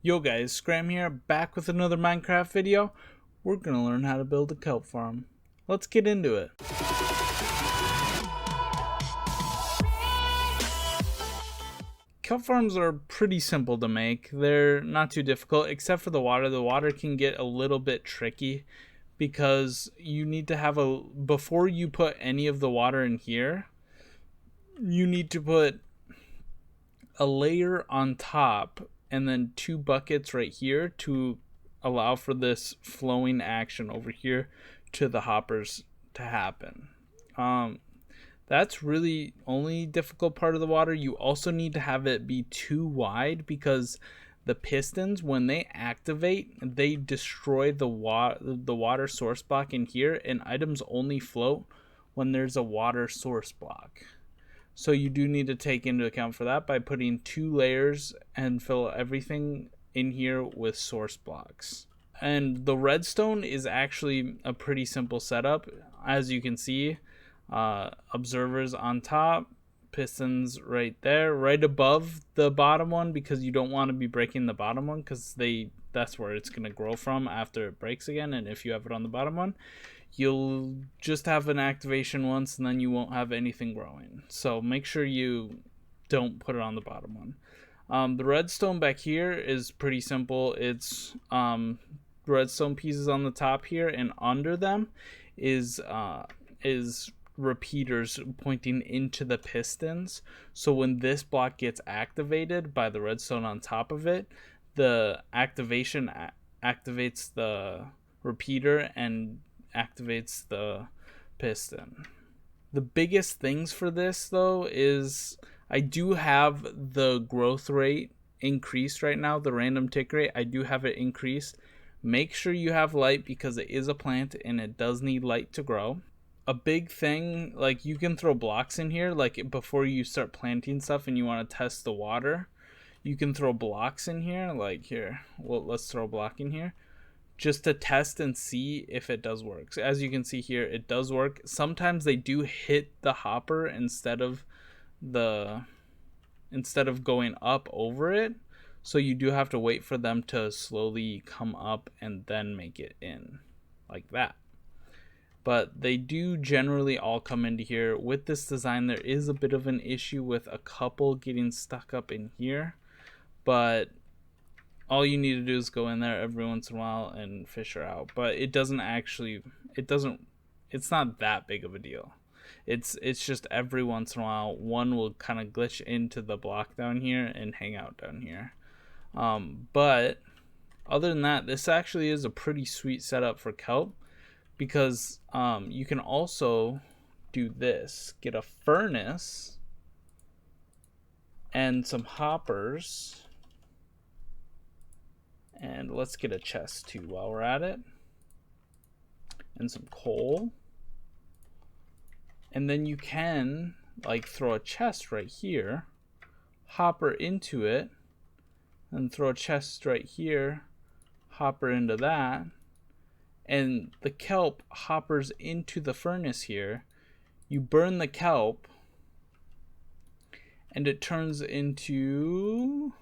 Yo guys, Scram here, back with another Minecraft video. We're gonna learn how to build a kelp farm. Let's get into it. Kelp farms are pretty simple to make. They're not too difficult, except for the water. The water can get a little bit tricky because you need to have before you put any of the water in here, you need to put a layer on top and then 2 buckets right here to allow for this flowing action over here to the hoppers to happen. That's really only difficult part of the water. You also need to have it be too wide because the pistons, when they activate, they destroy the water source block in here, and items only float when there's a water source block. So you do need to take into account for that by putting 2 layers and fill everything in here with source blocks. And the redstone is actually a pretty simple setup. As you can see, observers on top, pistons right there, right above the bottom one, because you don't want to be breaking the bottom one because that's where it's going to grow from after it breaks again. And if you have it on the bottom one, you'll just have an activation once and then you won't have anything growing. So make sure you don't put it on the bottom one. The redstone back here is pretty simple. It's redstone pieces on the top here, and under them is repeaters pointing into the pistons. So when this block gets activated by the redstone on top of it, the activation activates the repeater and activates the piston. The biggest things for this though is I do have the growth rate increased right now, the random tick rate. I do have it increased. Make sure you have light because it is a plant and it does need light to grow. A big thing, like, you can throw blocks in here, like before you start planting stuff and you want to test the water, you can throw blocks in here, like here. Well, let's throw a block in here just to test and see if it does work. So as you can see here, it does work. Sometimes they do hit the hopper instead of going up over it, so you do have to wait for them to slowly come up and then make it in like that. But they do generally all come into here. With this design, there is a bit of an issue with a couple getting stuck up in here, but all you need to do is go in there every once in a while and fish her out. But it's not that big of a deal. It's just every once in a while one will kind of glitch into the block down here and hang out down here. But other than that, this actually is a pretty sweet setup for kelp, because you can also do this. Get a furnace and some hoppers. And let's get a chest too while we're at it. And some coal. And then you can like throw a chest right here, hopper into it, and throw a chest right here, hopper into that. And the kelp hoppers into the furnace here. You burn the kelp and it turns into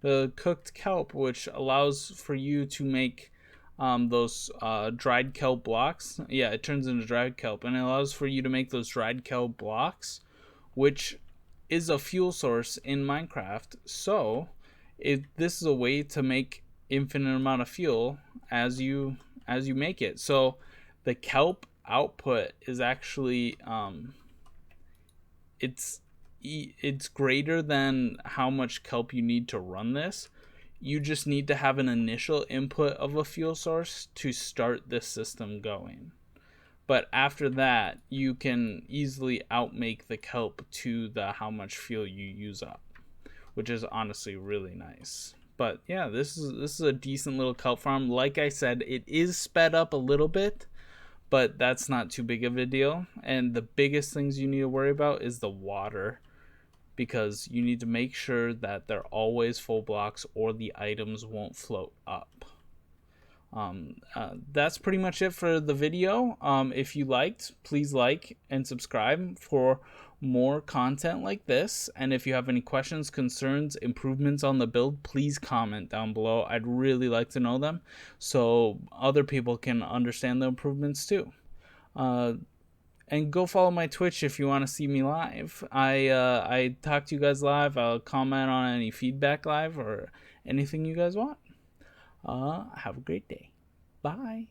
the cooked kelp, which allows for you to make those dried kelp blocks. Yeah, it turns into dried kelp, and it allows for you to make those dried kelp blocks, which is a fuel source in Minecraft. So this is a way to make infinite amount of fuel as you make it. So the kelp output is actually it's greater than how much kelp you need to run this. You just need to have an initial input of a fuel source to start this system going. But after that, you can easily outmake the kelp to how much fuel you use up, which is honestly really nice. But yeah, this is a decent little kelp farm. Like I said, it is sped up a little bit, but that's not too big of a deal. And the biggest things you need to worry about is the water, because you need to make sure that they're always full blocks or the items won't float up. That's pretty much it for the video. If you liked, please like and subscribe for more content like this. And if you have any questions, concerns, improvements on the build, please comment down below. I'd really like to know them so other people can understand the improvements too. And go follow my Twitch if you want to see me live. I talk to you guys live. I'll comment on any feedback live or anything you guys want. Have a great day. Bye.